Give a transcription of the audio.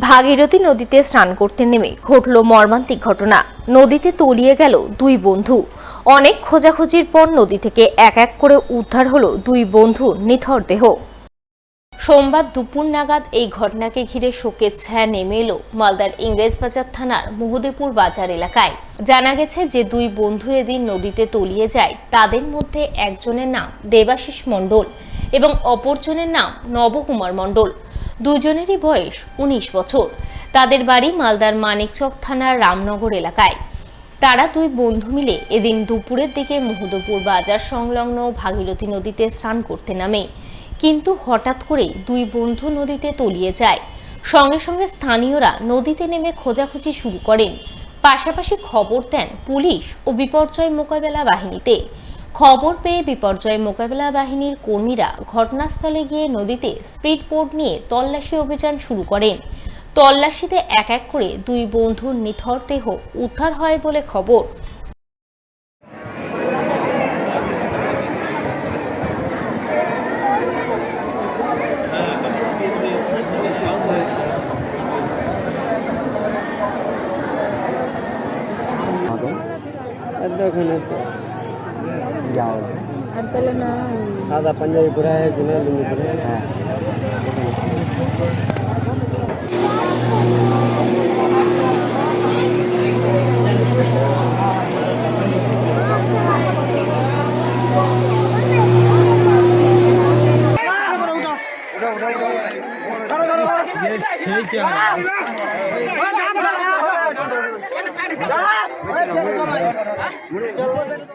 ভাগীরথী নদীতে স্নান করতে নেমে ঘটল মর্মান্তিক ঘটনা। নদীতে তলিয়ে গেল দুই বন্ধু। অনেক খোঁজাখুঁজির পর নদী থেকে এক এক করে উদ্ধার হলো দুই বন্ধুর নিথর দেহ। সোমবার দুপুর নাগাদ এই ঘটনাকে ঘিরে শোকের ছায়া নেমে এলো মালদার ইংরেজবাজার থানার মহদেপুর বাজার এলাকায়। জানা গেছে যে দুই বন্ধু এদিন নদীতে তলিয়ে যায়। তাদের মধ্যে একজনের নাম দেবাশিস মণ্ডল এবং অপরজনের নাম নবকুমার মণ্ডল। দুজনেরই বয়স ১৯ বছর। তাদের বাড়ি মালদার মানিকচক থানার রামনগর এলাকায়। তারা দুই বন্ধু মিলে এদিন দুপুরের দিকে মহদেপুর বাজার সংলগ্ন ভাগীরথী নদীতে স্নান করতে নামে, কিন্তু হঠাৎ করেই দুই বন্ধু নদীতে তলিয়ে যায়। সঙ্গে সঙ্গে স্থানীয়রা নদীতে নেমে খোঁজাখুঁজি শুরু করেন। পাশাপাশি খবর দেন পুলিশ ও বিপর্যয় মোকাবেলা বাহিনীতে। খবর পেয়ে বিপর্যয় মোকাবেলা বাহিনীর কর্মীরা ঘটনাস্থলে গিয়ে নদীতে স্পিড বোট নিয়ে তল্লাশি অভিযান শুরু করেন। তল্লাশিতে এক এক করে দুই বন্ধুর নিথর দেহ উদ্ধার হয় বলে খবর। सादा पंजाबी पूरा है कि नहीं लुंगी पूरा है। हाँ